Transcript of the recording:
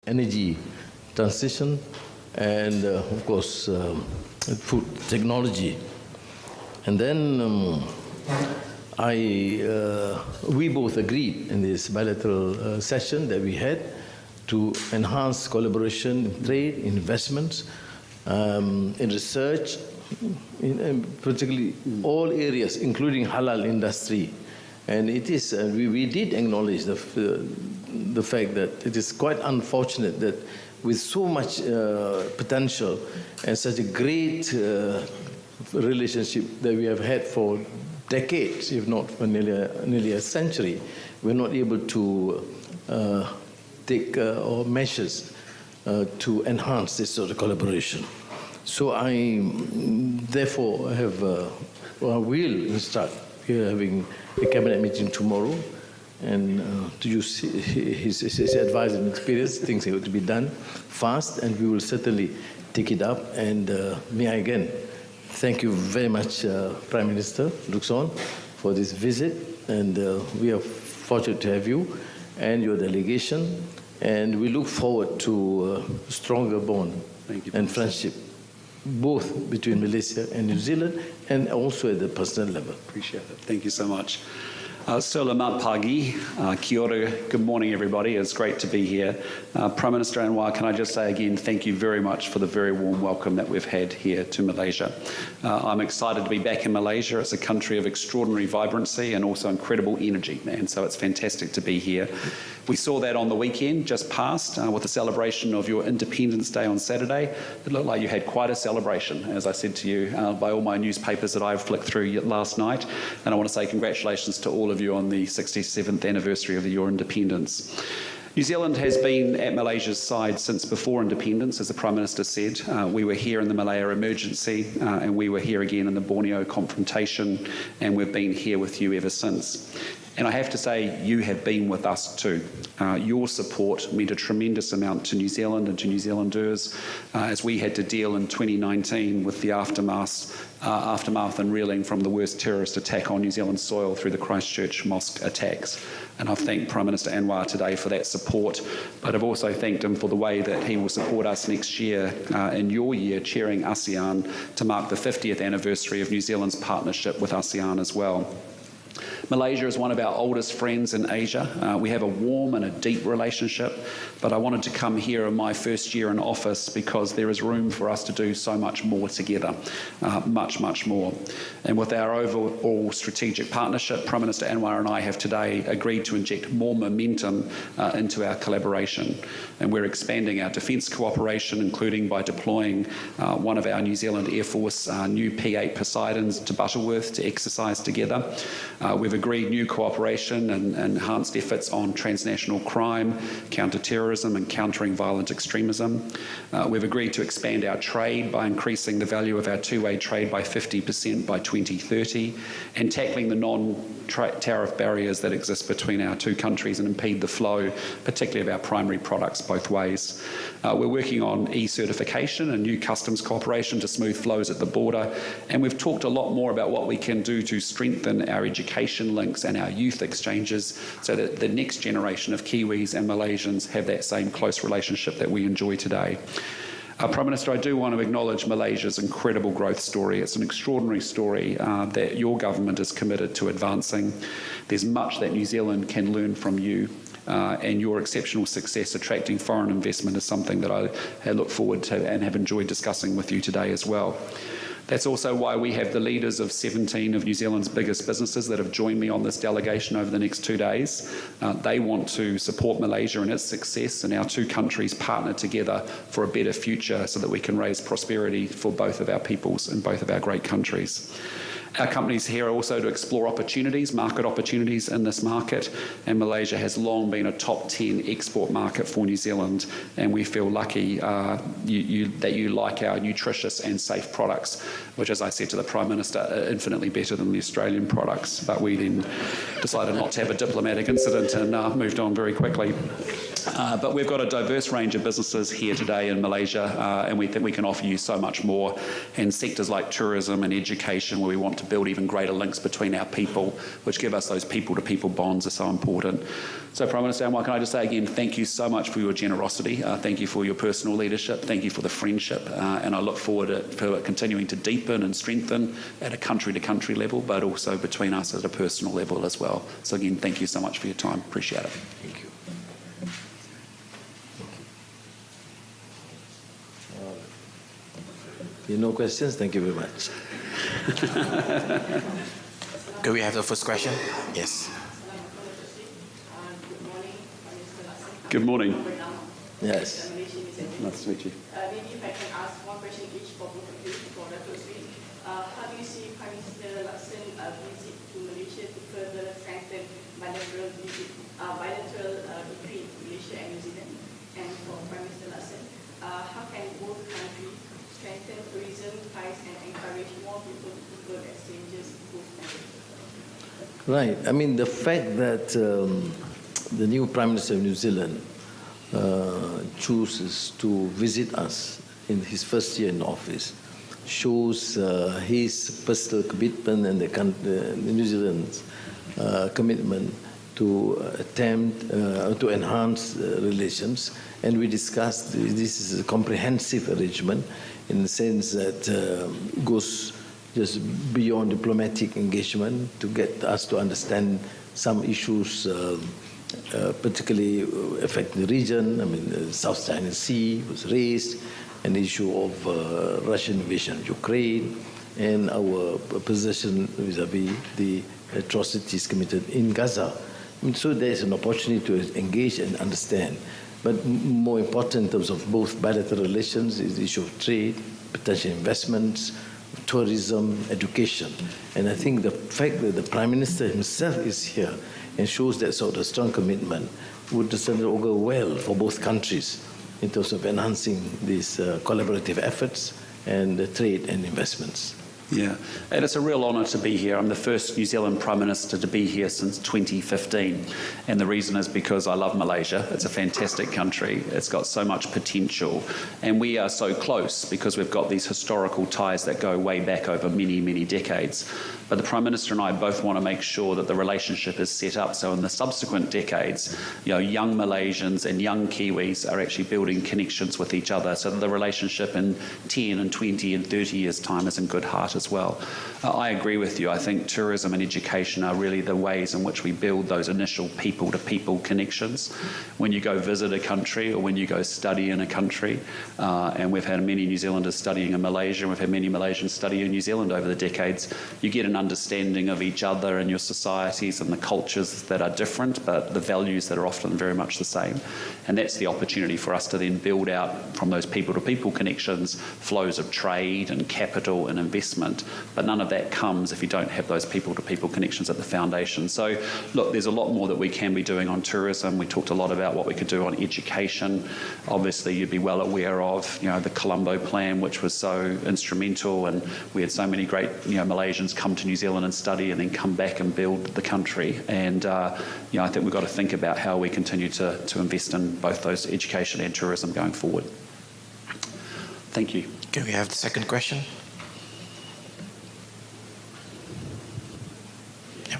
energy transition and, of course, food technology. And then we both agreed in this bilateral session that we had to enhance collaboration in trade, investments, in research, in particularly all areas, including halal industry. And it is, we did acknowledge the fact that it is quite unfortunate that with so much potential and such a great relationship that we have had for decades, if not for nearly a century, we're not able to take measures to enhance this sort of collaboration. So I, therefore, will start having a cabinet meeting tomorrow, and to use his advice and experience, things have to be done fast, and we will certainly take it up. And may I again thank you very much, Prime Minister Luxon, for this visit, and we are fortunate to have you and your delegation, and we look forward to a stronger bond and friendship, both between Malaysia and New Zealand, and also at the personal level. Appreciate it. Thank you so much. Selamat pagi, kia ora, good morning everybody, it's great to be here. Prime Minister Anwar, can I just say again, thank you very much for the very warm welcome that we've had here to Malaysia. I'm excited to be back in Malaysia. It's a country of extraordinary vibrancy and also incredible energy, and so it's fantastic to be here. We saw that on the weekend just past with the celebration of your Independence Day on Saturday. It looked like you had quite a celebration, as I said to you, by all my newspapers that I've flicked through last night, and I want to say congratulations to all of you on the 67th anniversary of your independence. New Zealand has been at Malaysia's side since before independence, as the Prime Minister said. We were here in the Malaya emergency, and we were here again in the Borneo confrontation, and we've been here with you ever since. And I have to say, you have been with us too. Your support meant a tremendous amount to New Zealand and to New Zealanders as we had to deal in 2019 with the aftermath and reeling from the worst terrorist attack on New Zealand soil through the Christchurch mosque attacks. And I've thanked Prime Minister Anwar today for that support, but I've also thanked him for the way that he will support us next year in your year chairing ASEAN to mark the 50th anniversary of New Zealand's partnership with ASEAN as well. Malaysia is one of our oldest friends in Asia. We have a warm and a deep relationship, but I wanted to come here in my first year in office because there is room for us to do so much more together, much more. And with our overall strategic partnership, Prime Minister Anwar and I have today agreed to inject more momentum into our collaboration. And we're expanding our defence cooperation, including by deploying one of our New Zealand Air Force new P-8 Poseidons to Butterworth to exercise together. We've agreed new cooperation and enhanced efforts on transnational crime, counter-terrorism and countering violent extremism. We've agreed to expand our trade by increasing the value of our two-way trade by 50% by 2030 and tackling the non-tariff barriers that exist between our two countries and impede the flow, particularly of our primary products both ways. We're working on e-certification and new customs cooperation to smooth flows at the border, and we've talked a lot more about what we can do to strengthen our education links and our youth exchanges so that the next generation of Kiwis and Malaysians have that same close relationship that we enjoy today. Prime Minister, I do want to acknowledge Malaysia's incredible growth story. It's an extraordinary story that your government is committed to advancing. There's much that New Zealand can learn from you. And your exceptional success attracting foreign investment is something that I look forward to and have enjoyed discussing with you today as well. That's also why we have the leaders of 17 of New Zealand's biggest businesses that have joined me on this delegation over the next 2 days. They want to support Malaysia and its success, and our two countries partner together for a better future so that we can raise prosperity for both of our peoples and both of our great countries. Our companies here are also to explore opportunities, market opportunities in this market, and Malaysia has long been a top 10 export market for New Zealand, and we feel lucky that you like our nutritious and safe products, which, as I said to the Prime Minister, are infinitely better than the Australian products, but we then decided not to have a diplomatic incident and moved on very quickly. But we've got a diverse range of businesses here today in Malaysia, and we think we can offer you so much more. And sectors like tourism and education, where we want to build even greater links between our people, which give us those people-to-people bonds, are so important. So, Prime Minister Anwar, can I just say again, thank you so much for your generosity. Thank you for your personal leadership. Thank you for the friendship. And I look forward to it continuing to deepen and strengthen at a country-to-country level, but also between us at a personal level as well. So again, thank you so much for your time. Appreciate it. Thank you. No questions? Thank you very much. Could we have the first question? Yes. Good morning. Yes. Nice to meet you. Maybe if I can ask one question each for both of you for Datuk Seri. How do you see Prime Minister Luxon visit to Malaysia to further strengthen bilateral between Malaysia and New Zealand? And for Prime Minister Luxon, how can both countries strengthen tourism ties and encourage more people-to-people exchanges post-pandemic? Right. I mean, the fact that the new Prime Minister of New Zealand chooses to visit us in his first year in office shows his personal commitment and the New Zealand's commitment to attempt to enhance relations. And we discussed this is a comprehensive arrangement in the sense that goes just beyond diplomatic engagement to get us to understand some issues particularly affecting the region. I mean, the South China Sea was raised, an issue of Russian invasion of Ukraine, and our position vis-à-vis the atrocities committed in Gaza. And so there's an opportunity to engage and understand. But more important in terms of both bilateral relations is the issue of trade, potential investments, tourism, education. And I think the fact that the Prime Minister himself is here and shows that sort of strong commitment would certainly go well for both countries in terms of enhancing these collaborative efforts and trade and investments. Yeah, and it's a real honour to be here. I'm the first New Zealand Prime Minister to be here since 2015, and the reason is because I love Malaysia. It's a fantastic country. It's got so much potential, and we are so close because we've got these historical ties that go way back over many, many decades. But the Prime Minister and I both want to make sure that the relationship is set up so in the subsequent decades, young Malaysians and young Kiwis are actually building connections with each other so that the relationship in 10 and 20 and 30 years' time is in good heart as well. I agree with you. I think tourism and education are really the ways in which we build those initial people-to-people connections. When you go visit a country or when you go study in a country, and we've had many New Zealanders studying in Malaysia, and we've had many Malaysians study in New Zealand over the decades, you get an understanding of each other and your societies and the cultures that are different, but the values that are often very much the same. And that's the opportunity for us to then build out from those people-to-people connections flows of trade and capital and investment. But none of that comes if you don't have those people-to-people connections at the foundation. So, look, there's a lot more that we can be doing on tourism. We talked a lot about what we could do on education. Obviously, you'd be well aware of, the Colombo plan, which was so instrumental, and we had so many great, Malaysians come to New Zealand and study and then come back and build the country. And, I think we've got to think about how we continue to invest in both those education and tourism going forward. Thank you. Can we have the second question? Yeah.